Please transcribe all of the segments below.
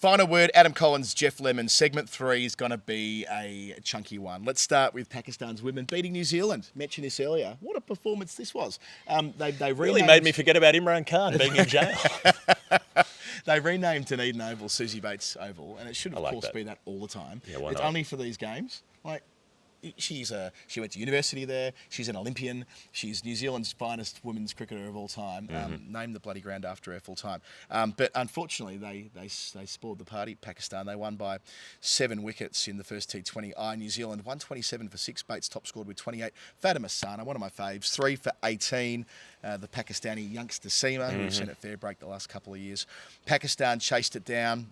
Final word, Adam Collins, Jeff Lemon. Segment 3 is going to be a chunky one. Let's start with Pakistan's women beating New Zealand. Mentioned this earlier. What a performance this was. They really made me forget about Imran Khan being in jail. They renamed Dunedin Oval Susie Bates Oval, and it should, of course, be that all the time. Yeah, why it's not? only for these games. Like, she went to university there. She's an Olympian. She's New Zealand's finest women's cricketer of all time. Named the bloody ground after her full time. But unfortunately, they spoiled the party. Pakistan, they won by 7 wickets in the first T20I. New Zealand 127 for 6. Bates top scored with 28. Fatima Sana, one of my faves, 3 for 18. The Pakistani youngster Seema, who we've seen at fair break the last couple of years. Pakistan chased it down.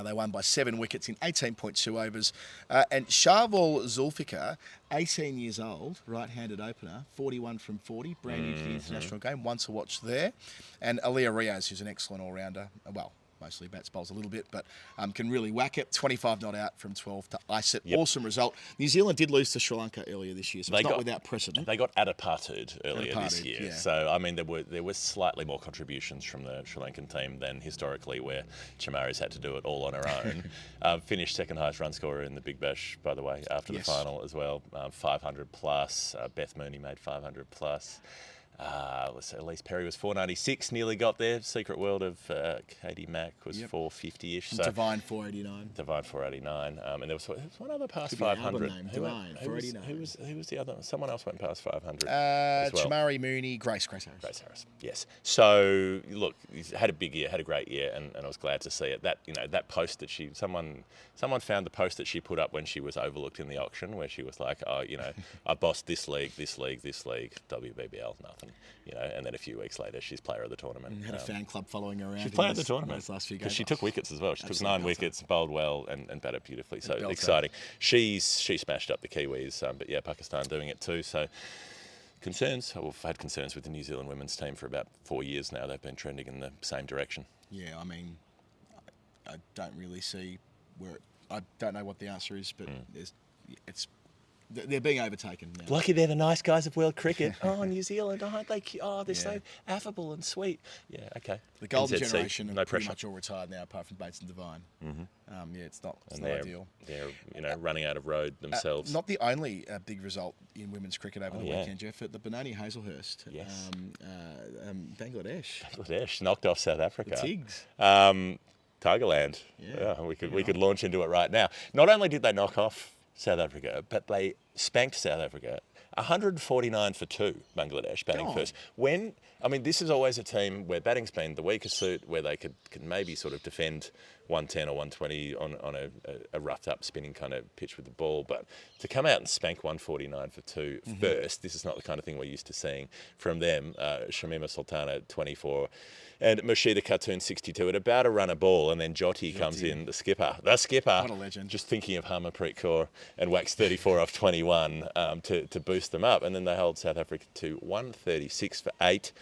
They won by 7 wickets in 18.2 overs. And Sharval Zulfikar, 18 years old, right-handed opener, 41 from 40, brand new to the international game, one to watch there. And Aliyah Riaz, who's an excellent all-rounder, well, mostly bats bowls a little bit, but can really whack it. 25 not out from 12 to ice it. Yep. Awesome result. New Zealand did lose to Sri Lanka earlier this year, so it's not without precedent. They got Adepartud earlier this year. Yeah. So, I mean, there was slightly more contributions from the Sri Lankan team than historically where Chamari's had to do it all on her own. Finished second highest run scorer in the Big Bash, by the way, after the final as well. 500 plus. Beth Mooney made 500 plus. Elise Perry was 496, nearly got there. Secret World of Katie Mack was 450-ish. So Divine 489. Divine 489. And there was one other past 500. Divine 489. Who was the other? Someone else went past 500 as well. Chamari, Mooney, Grace Harris. Grace Harris, yes. So, look, he's had a big year, had a great year, and I was glad to see it. That post that someone found the post that she put up when she was overlooked in the auction, where she was like, I bossed this league, WBBL, nothing. And then a few weeks later, she's player of the tournament. And had a fan club following her around. She's player of the tournament. Those last few games. Because she took wickets as well. She took 9 wickets, bowled well, and batted beautifully. So exciting. She smashed up the Kiwis, but yeah, Pakistan doing it too. So concerns. I've had concerns with the New Zealand women's team for about 4 years now. They've been trending in the same direction. Yeah, I mean, I don't really see where. I don't know what the answer is, but they're being overtaken now. Lucky they're the nice guys of world cricket. Oh, New Zealand, aren't they? Oh, they're so affable and sweet. Yeah, okay. The golden generation are pretty much all retired now, apart from Bates and Divine. It's not ideal. They're running out of road themselves. Not the only big result in women's cricket over the weekend, Jeff. At the Benoni Hazelhurst, Bangladesh knocked off South Africa. The Tigs. Tigerland. Yeah, we could launch into it right now. Not only did they knock off South Africa, but they spanked South Africa 149 for 2, Bangladesh batting first. This is always a team where batting's been the weaker suit, where they could maybe sort of defend 110 or 120 on a roughed up spinning kind of pitch with the ball, but to come out and spank 149 for 2 first, this is not the kind of thing we're used to seeing from them. Shamima Sultana 24 and Moshida Khartoum 62 at about a run a ball, and then Jyoti comes in, the skipper. What a legend. Just thinking of Harmanpreet Kaur, and whacks 34 off 21 to boost them up, and then they hold South Africa to 136 for 8.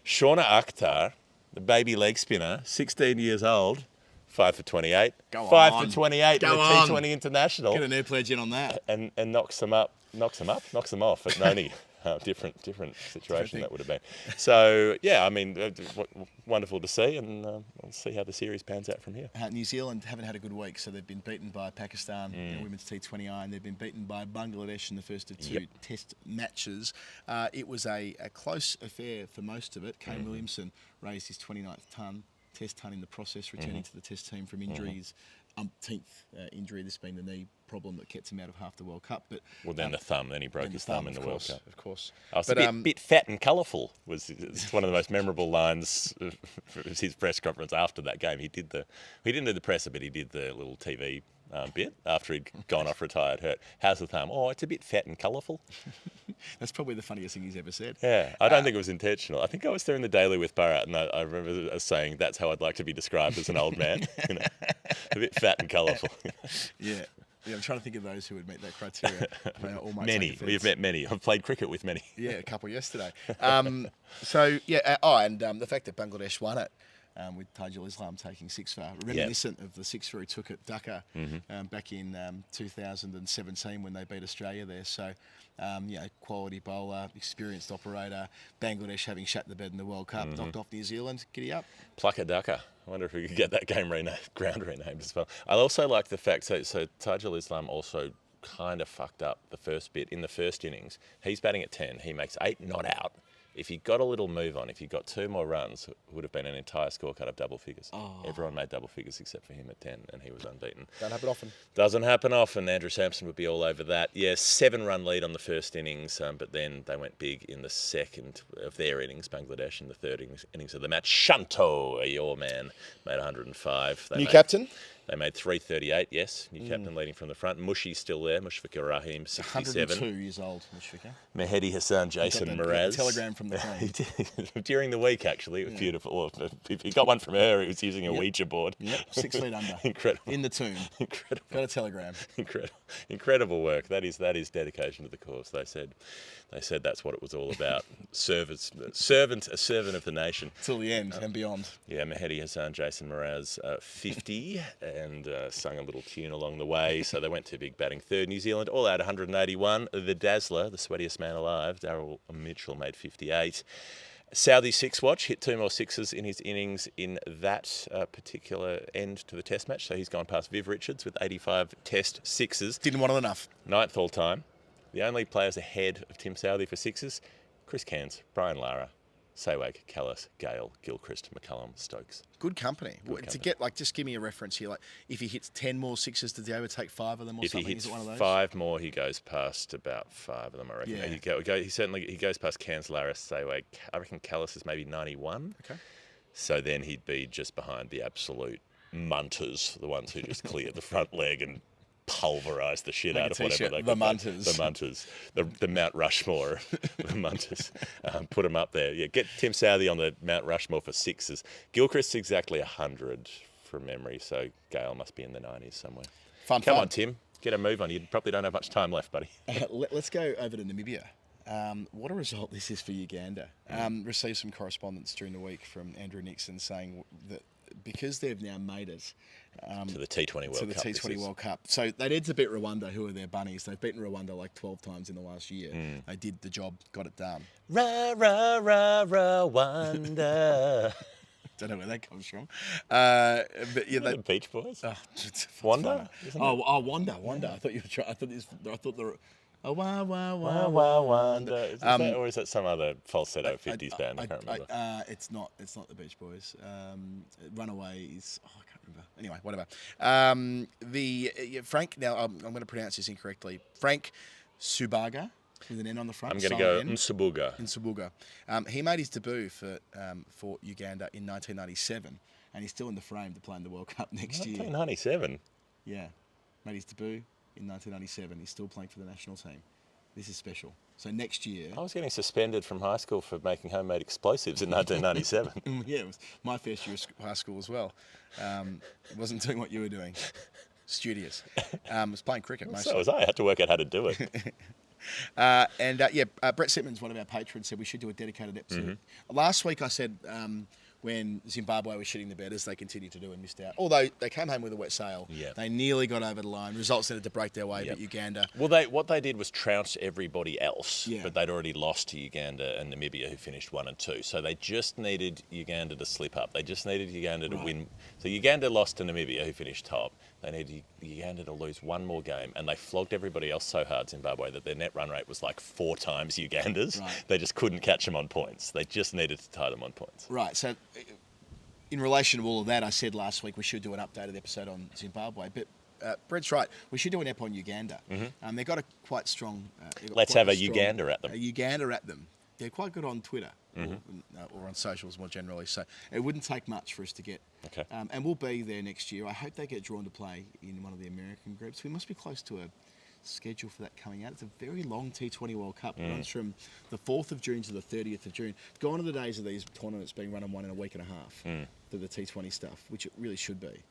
Shauna Akhtar, the baby leg spinner, 16 years old, 5 for 28. 5 for 28 in the T20 International. Get an air pledge in on that. And knocks them off at Noni. Different situation that would have been. So, wonderful to see, and we'll see how the series pans out from here. New Zealand haven't had a good week, so they've been beaten by Pakistan in women's T20I, and they've been beaten by Bangladesh in the first of 2 test matches. It was a close affair for most of it. Kane Williamson raised his 29th test ton in the process, returning to the test team from injuries. Umpteenth injury, this being the knee problem that kept him out of half the World Cup. But then the thumb, then he broke his thumb in the World Cup. Of course. It's a bit fat and colourful it's one of the most memorable lines of his press conference after that game. He didn't do the presser, but he did the little TV bit after he'd gone off retired hurt. How's the thumb? Oh, it's a bit fat and colourful. That's probably the funniest thing he's ever said. Yeah, I don't think it was intentional. I think I was there in the Daily with Bharat, and I remember saying that's how I'd like to be described as an old man. A bit fat and colourful. Yeah, I'm trying to think of those who would meet that criteria. Many. We've met many. I've played cricket with many. Yeah, a couple yesterday. And the fact that Bangladesh won it with Tajul Islam taking 6 for, reminiscent of the 6 for he took at Dhaka back in 2017 when they beat Australia there. So, quality bowler, experienced operator. Bangladesh having shat the bed in the World Cup, knocked off New Zealand. Giddy up. Plucker Dhaka. I wonder if we could get that game ground renamed as well. I also like the fact, so Tajul Islam also kind of fucked up the first bit in the first innings. He's batting at 10. He makes 8 not out. If he got a little move on, if he got 2 more runs, it would have been an entire scorecard of double figures. Everyone made double figures except for him at 10, and he was unbeaten. Don't happen often. Doesn't happen often. Andrew Sampson would be all over that. Yeah, 7-run lead on the first innings, but then they went big in the second of their innings, Bangladesh, in the third innings of the match. Shanto, your man, made 105. New captain? They made 338, yes. New captain leading from the front. Mushi's still there. Mushfiqur Rahim, 67. 102 years old, Mushfiqur. Mehedi Hassan, Jason Mraz. Telegram from the Queen. During the week, actually. It was beautiful. If he got one from her, he was using a Ouija board. Yep, 6 feet under. Incredible. In the tomb. Incredible. Got a telegram. Incredible work. That is dedication to the cause. They said that's what it was all about. A servant of the nation. Till the end and beyond. Yeah, Mehedi Hassan, Jason Mraz, 50, and sung a little tune along the way. So they went to big batting third. New Zealand all out 181. The Dazzler, the sweatiest man alive, Daryl Mitchell, made 58. Southee 6-watch hit 2 more sixes in his innings in that particular end to the Test match. So he's gone past Viv Richards with 85 Test sixes. Didn't want it enough. 9th all time. The only players ahead of Tim Southee for sixes: Chris Cairns, Brian Lara, Sehwag, Callis, Gale, Gilchrist, McCullum, Stokes. Good company. To get, just give me a reference here. Like, if he hits 10 more sixes, does he overtake 5 of them or if something? If he hits Is it one of those? 5 more, he goes past about 5 of them, I reckon. Yeah. He goes past Cairns, Lara, Sehwag. I reckon Callis is maybe 91. Okay. So then he'd be just behind the absolute munters, the ones who just clear the front leg and pulverise the shit out of whatever they The munters. The munters. The Mount Rushmore of the munters. Put them up there. Yeah, get Tim Southee on the Mount Rushmore for sixes. Gilchrist's exactly 100 from memory, so Gale must be in the 90s somewhere. Come on, Tim. Get a move on. You probably don't have much time left, buddy. Let's go over to Namibia. What a result this is for Uganda. Received some correspondence during the week from Andrew Nixon saying that because they've now made it to the T20 World Cup. To the T20 World Cup. So they need to beat Rwanda, who are their bunnies. They've beaten Rwanda like 12 times in the last year. They did the job, got it done. Rwanda. Don't know where that comes from. But yeah, the Beach Boys. Wanda. Wanda. I thought you were trying. I thought the. Oh, Wanda. Is that, or is that some other falsetto 50s band? I can't remember. It's not the Beach Boys. Runaways. I can't remember. Anyway, whatever. Frank. Now I'm going to pronounce this incorrectly. Frank Subaga with an N on the front. I'm going to go Nsubuga. Nsubuga. He made his debut for Uganda in 1997, and he's still in the frame to play in the World Cup next year. 1997. Yeah, made his debut in 1997. He's still playing for the national team. This is special. So next year... I was getting suspended from high school for making homemade explosives in 1997. Yeah, it was my first year of high school as well. Wasn't doing what you were doing. Studious. Was playing cricket mostly. So was I had to work out how to do it. Brett Simmons, one of our patrons, said we should do a dedicated episode. Last week I said... when Zimbabwe was shitting the bed, as they continued to do and missed out. Although they came home with a wet sail. Yeah. They nearly got over the line. Results needed to break their way, but Uganda... Well, what they did was trounce everybody else, but they'd already lost to Uganda and Namibia, who finished 1 and 2. So they just needed Uganda to slip up. They just needed Uganda to win. So Uganda lost to Namibia, who finished top. They needed Uganda to lose one more game, and they flogged everybody else so hard, Zimbabwe, that their net run rate was like 4 times Uganda's. Right. They just couldn't catch them on points. They just needed to tie them on points. Right, so... in relation to all of that, I said last week we should do an updated episode on Zimbabwe, but Brett's right. We should do an ep on Uganda. They've got a quite strong... Let's have a Uganda at them. A Uganda at them. They're quite good on Twitter or on socials more generally, so it wouldn't take much for us to get. Okay. And we'll be there next year. I hope they get drawn to play in one of the American groups. We must be close to a schedule for that coming out. It's a very long T20 World Cup. It runs from the 4th of June to the 30th of June. Gone are the days of these tournaments being run in 1 in a week and a half, the T20 stuff, which it really should be.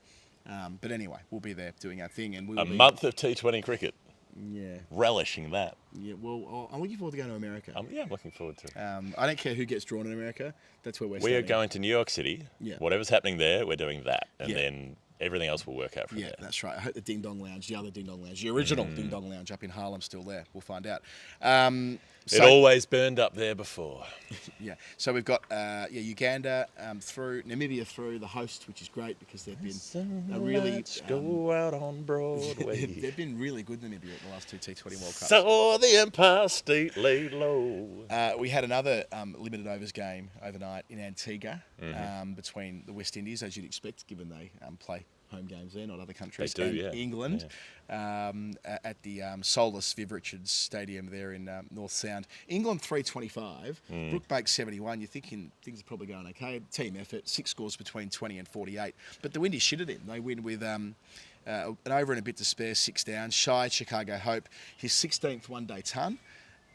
But anyway, we'll be there doing our thing. And we'll month of T20 cricket. Yeah. Relishing that. Yeah. Well, I'm looking forward to going to America. Yeah, I'm looking forward to it. I don't care who gets drawn in America. That's where we're We are starting. going to New York City. Yeah. Whatever's happening there, we're doing that. And then everything else will work out from Yeah, there. that's right. I hope the Ding Dong Lounge, the other Ding Dong Lounge, the original Ding Dong Lounge up in Harlem, still there. We'll find out. It always burned up there before. Yeah. So we've got Uganda through, Namibia through, the host, which is great because they've been a really... Let's go out on Broadway. They've been really good, Namibia, at the last two T20 World Cups. So the Empire State laid low. We had another limited overs game overnight in Antigua between the West Indies, as you'd expect, given they play home games there, not other countries. They do, and England at the Solus Viv Richards Stadium there in North Sound. England 325, Brookbank 71. You're thinking things are probably going okay. Team effort, 6 scores between 20 and 48. But the wind is shit at him. They win with an over and a bit to spare, 6 down. Shy Chicago Hope, his 16th one-day ton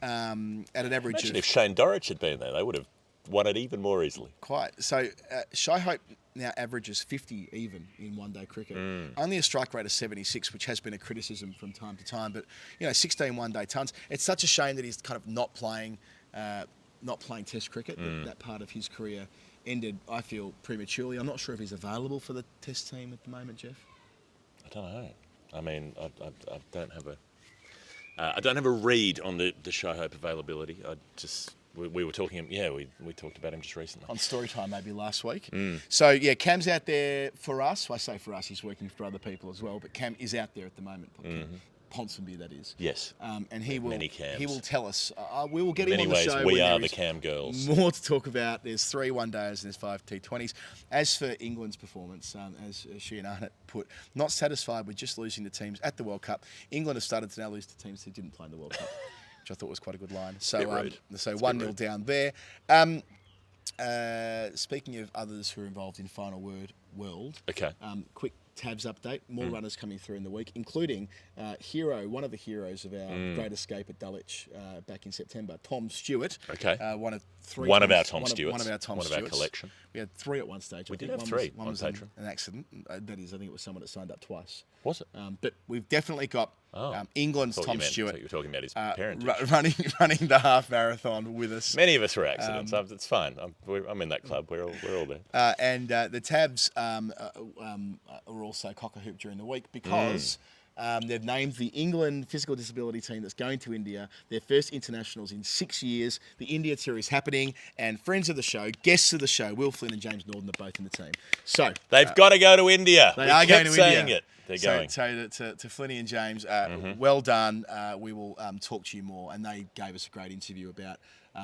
at an average Imagine of... if Shane Dorrich had been there, they would have won it even more easily. Quite. So Shy Hope now averages 50 even in one-day cricket. Only a strike rate of 76, which has been a criticism from time to time. But 16 one-day tons. It's such a shame that he's kind of not playing Test cricket. That part of his career ended, I feel, prematurely. I'm not sure if he's available for the Test team at the moment, Jeff. I don't know. I mean, I don't have a. I don't have a read on the Shy Hope availability. We were talking, we talked about him just recently. On Storytime maybe last week. So, Cam's out there for us. I say for us, he's working for other people as well, but Cam is out there at the moment. Ponsonby, that is. Yes. And he will many Cams. He will tell us. We will get In him on many the ways, show. we when are there the is Cam girls. More to talk about. There's 3 one-days and there's 5 T20s. As for England's performance, as she and Arnott put, not satisfied with just losing the teams at the World Cup. England have started to now lose to teams who didn't play in the World Cup, which I thought was quite a good line. So 1-0 down there. Speaking of others who are involved in Final World, quick Tabs update. More runners coming through in the week, including one of the heroes of our Great Escape at Dulwich back in September, Tom Stewart. One of our Tom Stewarts. Collection. We had 3 at one stage. We did have 3 one on was Patreon. an accident. That is, I think it was someone that signed up twice. Was it? But we've definitely got England's Tom Stewart. You were talking about his parentage. Running the half marathon with us. Many of us were accidents. It's fine. I'm in that club. We're all there. And the Tabs are also cock-a-hoop during the week because they've named the England physical disability team that's going to India their first internationals in 6 years. The India tour is happening, and friends of the show, guests of the show, Will Flynn and James Norton are both in the team. So they've got to go to India. They are going to India. They're going. So to Flinny and James, well done. We will talk to you more. And they gave us a great interview about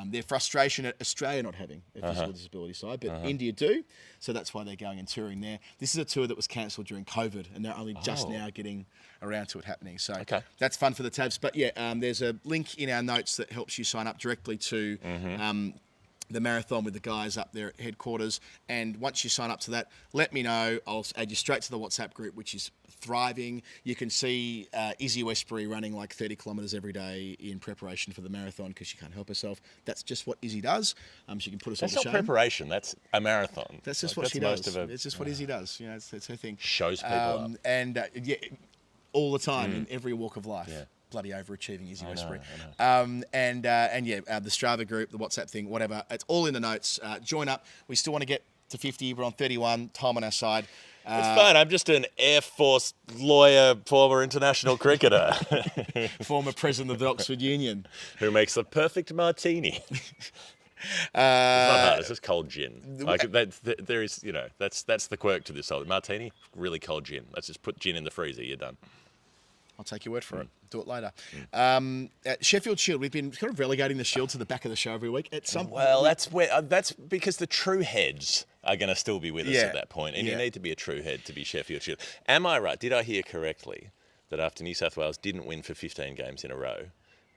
their frustration at Australia not having a physical disability side, but India do. So that's why they're going and touring there. This is a tour that was cancelled during COVID, and they're only just now getting around to it happening. So that's fun for the Tabs. But there's a link in our notes that helps you sign up directly to the marathon with the guys up there at headquarters. And once you sign up to that, let me know. I'll add you straight to the WhatsApp group, which is thriving. You can see Izzy Westbury running like 30 kilometres every day in preparation for the marathon because she can't help herself. That's just what Izzy does. She can put us on the show. That's not preparation. That's a marathon. That's just what she does. It's just what Izzy does. It's her thing. Shows people up. And all the time in every walk of life. Yeah. Bloody overachieving Izzy Westbury. I know. The Strava group, the WhatsApp thing, whatever. It's all in the notes. Join up. We still want to get to 50. We're on 31. Time on our side. It's fine. I'm just an Air Force lawyer, former international cricketer. Former president of the Oxford Union. Who makes the perfect martini. It's not hard. It's just cold gin. There is, that's the quirk to this whole martini. Really cold gin. Let's just put gin in the freezer. You're done. I'll take your word for it. Do it later. Sheffield Shield. We've been kind of relegating the Shield to the back of the show every week. That's because the true heads are going to still be with us at that point, and you need to be a true head to be Sheffield Shield. Am I right? Did I hear correctly that after New South Wales didn't win for 15 games in a row,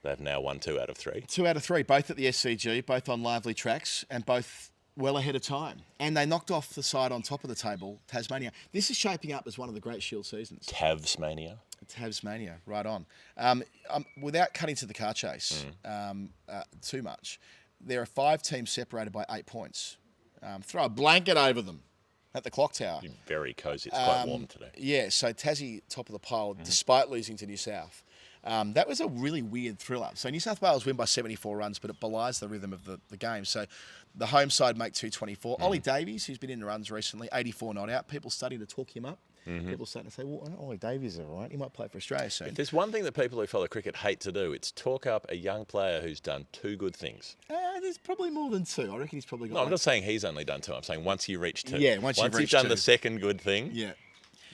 they've now won 2 out of 3? 2 out of 3, both at the SCG, both on lively tracks, and both well ahead of time. And they knocked off the side on top of the table, Tasmania. This is shaping up as one of the great Shield seasons. Tasmania, right on. Without cutting to the car chase too much, there are 5 teams separated by 8 points. Throw a blanket over them at the clock tower. Very cosy. It's quite warm today. Yeah, so Tassie, top of the pile, despite losing to New South. That was a really weird thriller. So New South Wales win by 74 runs, but it belies the rhythm of the game. So the home side make 224. Ollie Davies, who's been in the runs recently, 84 not out. People starting to talk him up. People starting to say, well, Ollie Davies is all right. He might play for Australia soon. If there's one thing that people who follow cricket hate to do, it's talk up a young player who's done two good things. There's probably more than two. I reckon he's probably got... No, I'm not saying he's only done two. I'm saying once you reach two. Yeah, once you've you've done the second good thing, yeah.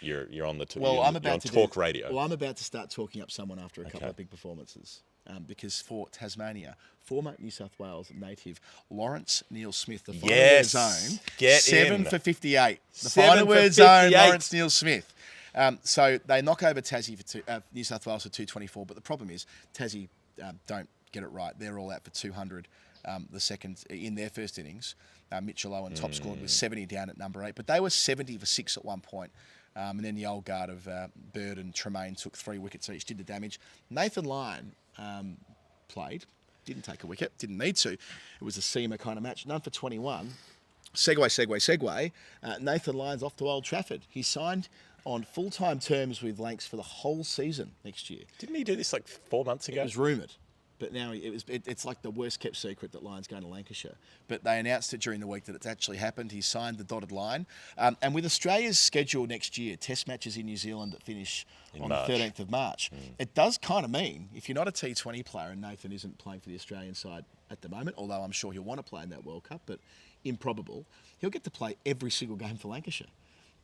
you're on the two. Well, you're I'm about on to talk radio. Well, I'm about to start talking up someone after a couple of big performances. Because for Tasmania, former New South Wales native Lawrence Neil Smith, the final word zone, get 7 in. for 58. The 7 final for word zone, 58. Lawrence Neil Smith. So they knock over Tassie for New South Wales for 224, but the problem is Tassie don't get it right. They're all out for 200 the second in their first innings. Mitchell Owen top scored was 70 down at number 8, but they were 70 for 6 at one point. And then the old guard of Bird and Tremaine took 3 wickets each, did the damage. Nathan Lyon played, didn't take a wicket, didn't need to. It was a seamer kind of match, none for 21. Segue. Nathan Lyon's off to Old Trafford. He signed on full-time terms with Lancs for the whole season next year. Didn't he do this like 4 months ago? It was rumoured. But now it's like the worst kept secret that Lyon's going to Lancashire. But they announced it during the week that it's actually happened. He signed the dotted line. And with Australia's schedule next year, test matches in New Zealand that finish on March. the 13th of March, it does kind of mean, if you're not a T20 player, and Nathan isn't playing for the Australian side at the moment, although I'm sure he'll want to play in that World Cup, but improbable, he'll get to play every single game for Lancashire.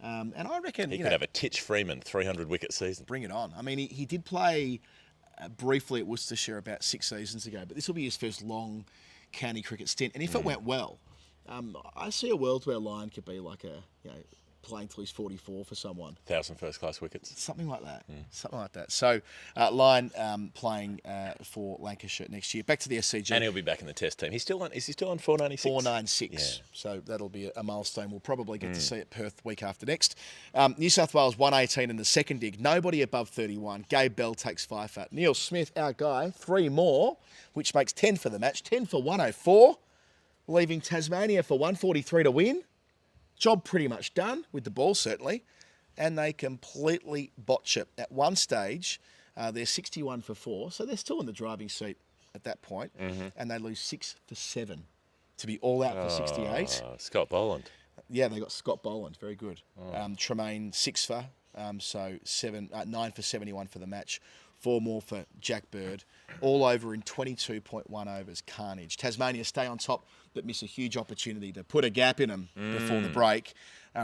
And I reckon... He could have a Titch Freeman 300-wicket season. Bring it on. I mean, he did play... briefly at Worcestershire about 6 seasons ago, but this will be his first long county cricket stint. And if it went well, I see a world where Lyon could be like playing till he's 44 for someone. 1,000 first-class wickets. Something like that. Something like that. So Lyon playing for Lancashire next year. Back to the SCG. And he'll be back in the Test team. Is he still on 496? 496. Yeah. So that'll be a milestone. We'll probably get to see it Perth week after next. New South Wales 118 in the second dig. Nobody above 31. Gabe Bell takes 5 for. Neil Smith, our guy, 3 more, which makes 10 for the match. 10 for 104, leaving Tasmania for 143 to win. Job pretty much done with the ball, certainly. And they completely botch it. At one stage, they're 61 for 4, so they're still in the driving seat at that point. And they lose 6 for 7 to be all out for 68. Scott Boland. Yeah, they got Scott Boland, very good. Tremaine 6 for, so 9 for 71 for the match. 4 more for Jack Bird. All over in 22.1 overs. Carnage. Tasmania stay on top, but miss a huge opportunity to put a gap in them before the break.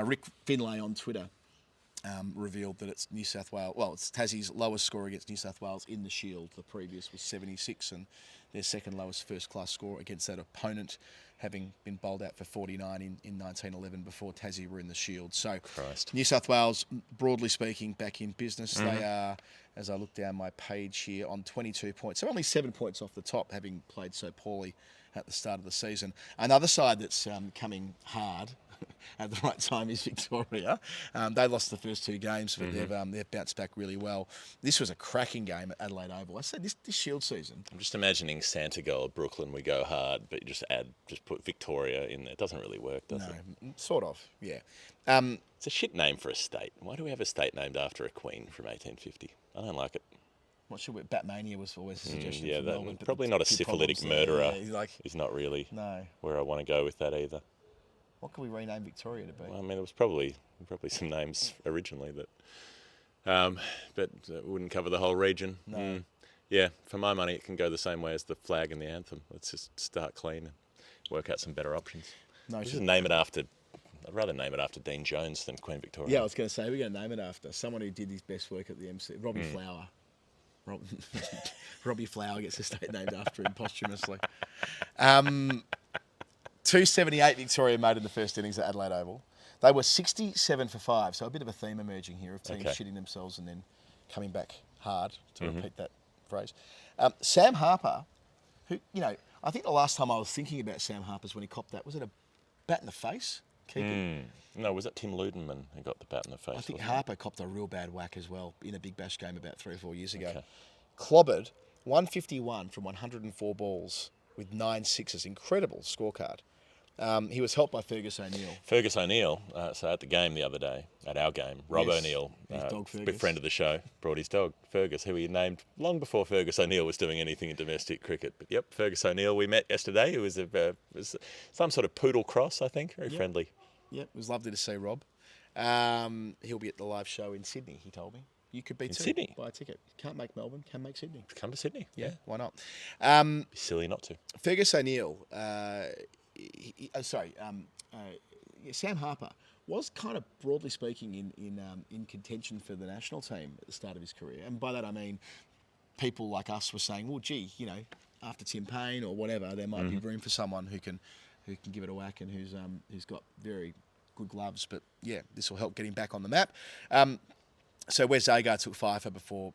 Rick Finlay on Twitter revealed that it's New South Wales. Well, it's Tassie's lowest score against New South Wales in the Shield. The previous was 76, and their second lowest first-class score against that opponent, having been bowled out for 49 in 1911 before Tassie were in the Shield. So, New South Wales, broadly speaking, back in business. They are, as I look down my page here, on 22 points. So only 7 points off the top, having played so poorly at the start of the season. Another side that's coming hard at the right time is Victoria. They lost the first 2 games, but they've bounced back really well. This was a cracking game at Adelaide Oval. I said this Shield season. I'm just imagining Santa goal at Brooklyn. We go hard, but you just put Victoria in there. It doesn't really work, does it? No, sort of, yeah. It's a shit name for a state. Why do we have a state named after a queen from 1850? I don't like it. What should we? Batmania was always a suggestion. Yeah, from Melbourne, but probably not a syphilitic murderer. Yeah, is not really no. where I want to go with that either. What can we rename Victoria to be? Well, I mean, there was probably some names originally that, but it wouldn't cover the whole region. No. Yeah, for my money, it can go the same way as the flag and the anthem. Let's just start clean and work out some better options. No, just name it after. I'd rather name it after Dean Jones than Queen Victoria. Yeah, I was going to say we're going to name it after someone who did his best work at the MC. Robbie Flower. Robbie Flower gets a state named after him posthumously. 278 Victoria made in the first innings at Adelaide Oval. They were 67 for 5, so a bit of a theme emerging here of teams shitting themselves and then coming back hard, to repeat that phrase. Sam Harper, who, I think the last time I was thinking about Sam Harper's when he copped that, was it a bat in the face? No, was that Tim Ludenman who got the bat in the face? I think wasn't Harper copped a real bad whack as well in a Big Bash game about 3 or 4 years ago. Okay. Clobbered 151 from 104 balls with 9 sixes. Incredible scorecard. He was helped by Fergus O'Neill. Fergus O'Neill, so at the game the other day, at our game, Rob Yes, O'Neill, his dog big Fergus. friend of the show, brought his dog Fergus, who he named long before Fergus O'Neill was doing anything in domestic cricket. But yep, Fergus O'Neill we met yesterday, who was some sort of poodle cross, I think, very friendly. Yep, it was lovely to see Rob. He'll be at the live show in Sydney, he told me. You could be too. Sydney? Buy a ticket. Can't make Melbourne, can make Sydney. Come to Sydney. Yeah, why not? Be silly not to. Fergus O'Neill, Sam Harper was kind of, broadly speaking, in contention for the national team at the start of his career. And by that I mean people like us were saying, well, gee, after Tim Payne or whatever, there might be room for someone who can give it a whack and who's got very good gloves. But yeah, this will help get him back on the map. So Wes Agar took Pfeiffer before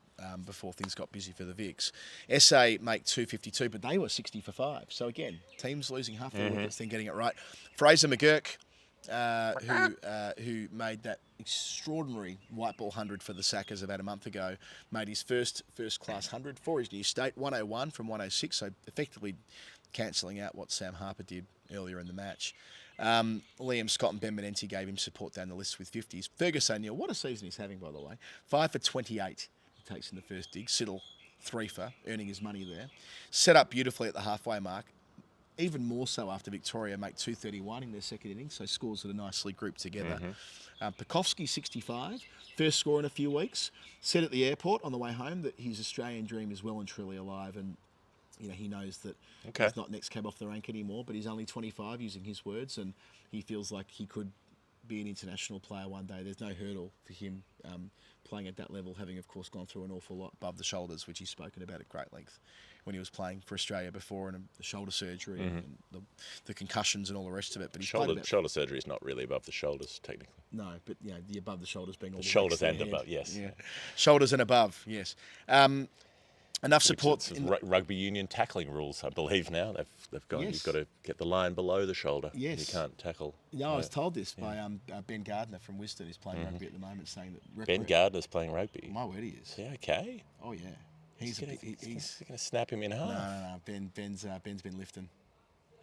things got busy for the Vics. SA make 252, but they were 60 for 5. So again, teams losing half their wickets, then getting it right. Fraser McGurk, who made that extraordinary white ball 100 for the Sackers about a month ago, made his first class 100 for his new state, 101 from 106, so effectively cancelling out what Sam Harper did earlier in the match. Liam Scott and Ben Menenti gave him support down the list with 50s. Fergus O'Neill, what a season he's having, by the way. 5 for 28 he takes in the first dig. Siddle, 3 for, earning his money there. Set up beautifully at the halfway mark. Even more so after Victoria make 231 in their second innings, so scores that are nicely grouped together. Pekovsky, 65, first score in a few weeks. Said at the airport on the way home that his Australian dream is well and truly alive, and he knows that he's not next cab off the rank anymore, but he's only 25, using his words, and he feels like he could be an international player one day. There's no hurdle for him playing at that level, having, of course, gone through an awful lot above the shoulders, which he's spoken about at great length when he was playing for Australia before, and the shoulder surgery and the concussions and all the rest of it. But he's shoulder surgery is not really above the shoulders, technically. No, but the above the shoulders being all the shoulders and above, yes. Yeah. Shoulders and above, yes. Enough support. It's rugby union tackling rules, I believe now. They've gone. Yes. You've got to get the line below the shoulder. Yes. You can't tackle. Yeah, I was told this by Ben Gardner from Wiston, who's playing rugby at the moment, saying that Ben Gardner's playing rugby. My word, he is. Yeah, okay. Oh yeah, he's going to snap him in half. No. Ben's been lifting.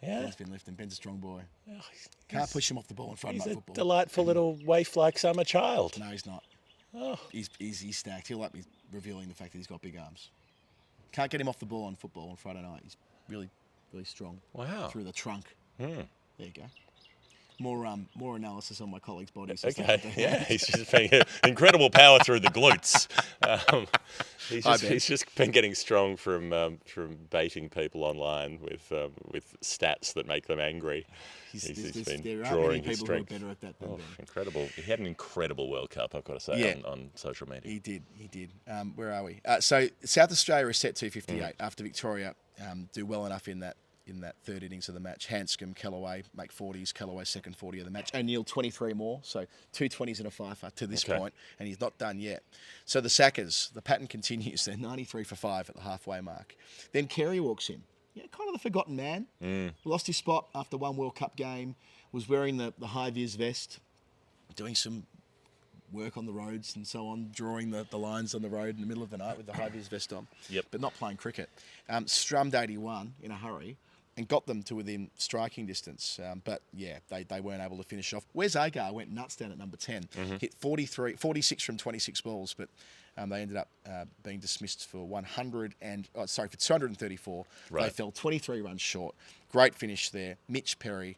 Yeah. Ben's been lifting. Ben's a strong boy. Oh, can't push him off the ball in front of He's football. a delightful little waif-like summer child. No, he's not. Oh. He's stacked. He'll like me revealing the fact that he's got big arms. Can't get him off the ball on football on Friday night. He's really, really strong. Wow. Through the trunk. There you go. More analysis on my colleague's bodies. Okay, yeah, he's just been incredible power through the glutes. He's just been getting strong from baiting people online with stats that make them angry. He's been drawing his strength. Who are better at that than Ben. Incredible! He had an incredible World Cup, I've got to say, on social media. He did. Where are we? So South Australia is set 258 after Victoria do well enough in that third innings of the match. Hanscom, Kellaway make 40s. Kellaway second 40 of the match. O'Neill 23 more, so 2 20s and a Pfeiffer to this point, and he's not done yet. So the Sackers, the pattern continues. They're 93 for 5 at the halfway mark. Then Carey walks in. Kind of the forgotten man. Lost his spot after one World Cup game. Was wearing the high-vis vest, doing some work on the roads and so on, drawing the lines on the road in the middle of the night with the high-vis vest on. Yep. But not playing cricket. Strummed 81 in a hurry and got them to within striking distance. But they weren't able to finish off. Wes Agar went nuts down at number 10. Hit 46 from 26 balls, but they ended up being dismissed for 234. Right. They fell 23 runs short. Great finish there. Mitch Perry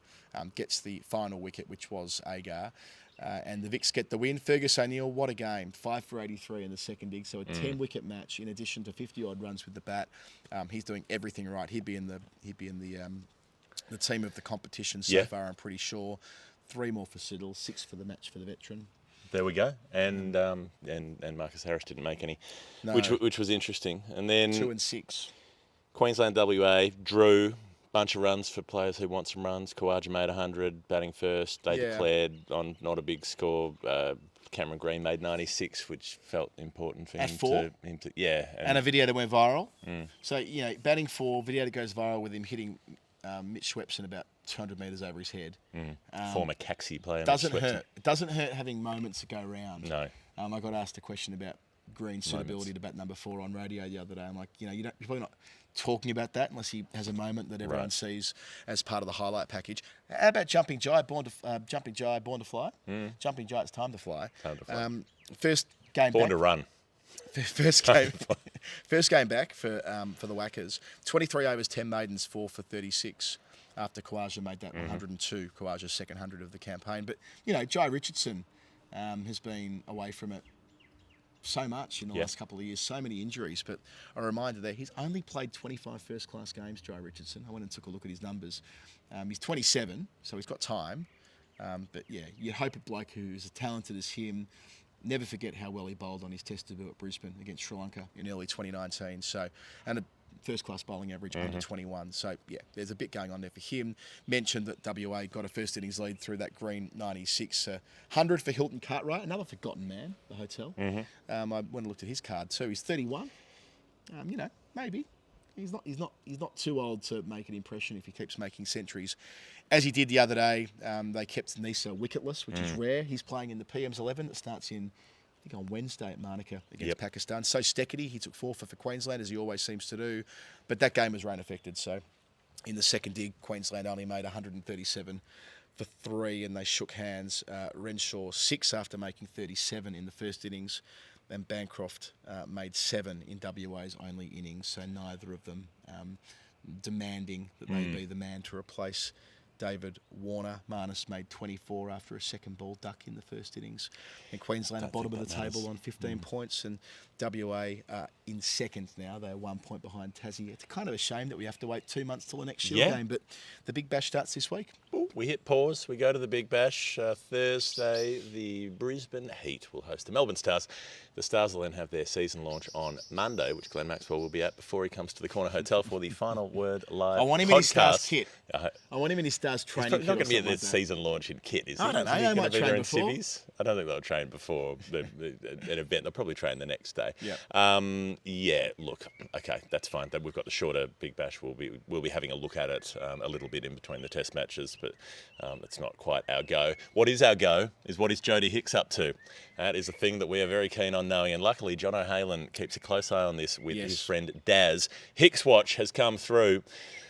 gets the final wicket, which was Agar. And the Vics get the win. Fergus O'Neill, what a game. 5 for 83 in the second dig. So a 10-wicket match in addition to 50-odd runs with the bat. He's doing everything right. He'd be in the team of the competition so far, I'm pretty sure. 3 more for Siddle, 6 for the match for the veteran. There we go. And Marcus Harris didn't make any, which was interesting. And then 2 and 6. Queensland WA drew. Bunch of runs for players who want some runs. Kawaja made 100, batting first. They declared on not a big score. Cameron Green made 96, which felt important for him to and a video that went viral. So batting 4, video that goes viral with him hitting Mitch Swepson about 200 metres over his head. Former Caxi player. Doesn't hurt. It doesn't hurt having moments that go round. No. I got asked a question about Green's suitability to bat number 4 on radio the other day. I'm like, you're probably not talking about that unless he has a moment that everyone sees as part of the highlight package. How about Jumping Jai, Born to Fly? Jumping Jai, it's time to fly. First game Born back. to run. First game back for the Wackers. 23 overs, 10 maidens, 4 for 36. After Kawaja made that 102, Kawaja's second 100 of the campaign. But Jai Richardson has been away from it so much in the last couple of years, so many injuries. But a reminder there, he's only played 25 first-class games, Jai Richardson. I went and took a look at his numbers. He's 27, so he's got time. But yeah, you hope a bloke who's as talented as him. Never forget how well he bowled on his test debut at Brisbane against Sri Lanka in early 2019. So, and a first-class bowling average under 21. So, yeah, there's a bit going on there for him. Mentioned that WA got a first innings lead through that green 96. 100 for Hilton Cartwright, another forgotten man, the hotel. I went and looked at his card too. He's 31. Maybe. He's not too old to make an impression if he keeps making centuries. As he did the other day, they kept Nisa wicketless, which is rare. He's playing in the PM's 11 that starts in, I think, on Wednesday at Manica against Pakistan. So Steckety, he took 4 for Queensland, as he always seems to do. But that game was rain affected. So in the second dig, Queensland only made 137 for 3, and they shook hands. Renshaw 6 after making 37 in the first innings. And Bancroft made 7 in WA's only innings, so neither of them demanding that they be the man to replace David Warner. Marnus made 24 after a second ball duck in the first innings. And Queensland are bottom of the table on 15 points, and WA are in second now. They're 1 point behind Tassie. It's kind of a shame that we have to wait 2 months till the next Shield game, but the Big Bash starts this week. We hit pause. We go to the Big Bash. Thursday, the Brisbane Heat will host the Melbourne Stars. The Stars will then have their season launch on Monday, which Glenn Maxwell will be at before he comes to the Corner Hotel for the Final Word Live I want him podcast. in his Stars kit. I want him in his Stars training kit. He's not going to be at the season launch in kit, is he? I don't know. Is he They going might to be train there in before. civvies? I don't think they'll train before an event. They'll probably train the next day. Look, okay, that's fine. We've got the shorter Big Bash. We'll be having a look at it a little bit in between the test matches, but it's not quite our go. What is our go is what is Jody Hicks up to. That is a thing that we are very keen on knowing, and luckily John O'Halen keeps a close eye on this with his friend Daz. Hicks Watch has come through.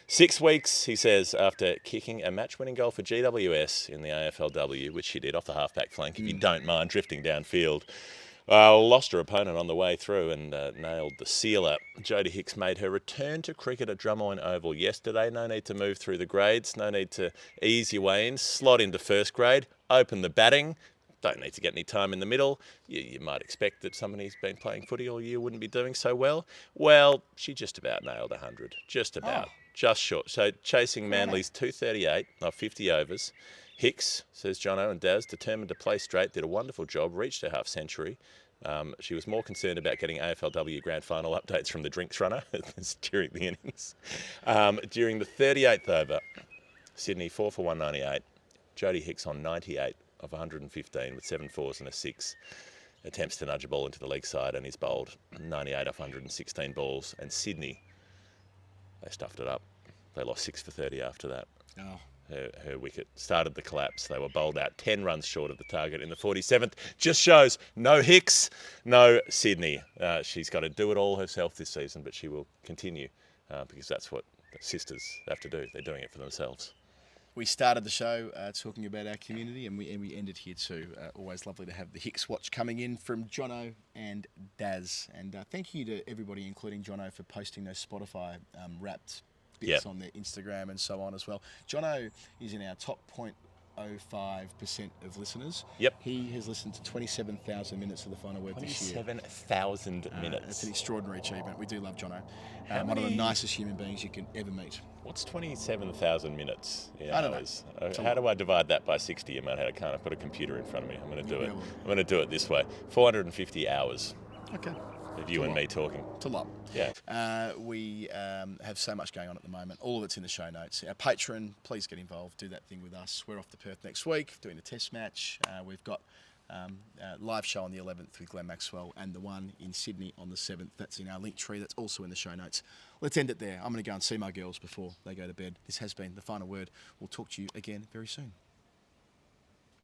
6 weeks, he says, after kicking a match-winning goal for GWS in the AFLW, which she did off the half-back flank, if you don't mind, drifting downfield. Lost her opponent on the way through and nailed the sealer. Jodie Hicks made her return to cricket at Drummoyne Oval yesterday. No need to move through the grades. No need to ease your way in. Slot into first grade. Open the batting. Don't need to get any time in the middle. You might expect that somebody who's been playing footy all year wouldn't be doing so well. Well, she just about nailed 100. Just about. Just short. So chasing Manly's 238 of 50 overs. Hicks, says Jono and Daz, determined to play straight, did a wonderful job, reached her half century. She was more concerned about getting AFLW Grand Final updates from the drinks runner during the innings. During the 38th over, Sydney 4 for 198. Jodie Hicks on 98 of 115 with 7 fours and a 6. Attempts to nudge a ball into the leg side and is bowled 98 off 116 balls. And Sydney, they stuffed it up. They lost 6 for 30 after that. Her wicket started the collapse. They were bowled out 10 runs short of the target in the 47th. Just shows no Hicks, no Sydney. She's got to do it all herself this season, but she will continue because that's what sisters have to do. They're doing it for themselves. We started the show talking about our community, and we ended here too. Always lovely to have the Hicks Watch coming in from Jono and Daz. And thank you to everybody, including Jono, for posting those Spotify wrapped bits on their Instagram and so on as well. Jono is in our top 0.05% of listeners. He has listened to 27,000 minutes of the Final Word this year. 27,000 minutes. It's an extraordinary achievement. We do love Jono. One of the nicest human beings you can ever meet. What's 27,000 minutes? I don't know. How do I divide that by 60? You might have to put a computer in front of me. I'm going to do it. I'm going to do it this way. 450 hours. Okay. Of you and me talking. It's a lot. Yeah. We have so much going on at the moment. All of it's in the show notes. Our Patreon, please get involved. Do that thing with us. We're off to Perth next week, doing the test match. We've got a live show on the 11th with Glenn Maxwell and the one in Sydney on the 7th. That's in our link tree. That's also in the show notes. Let's end it there. I'm going to go and see my girls before they go to bed. This has been The Final Word. We'll talk to you again very soon.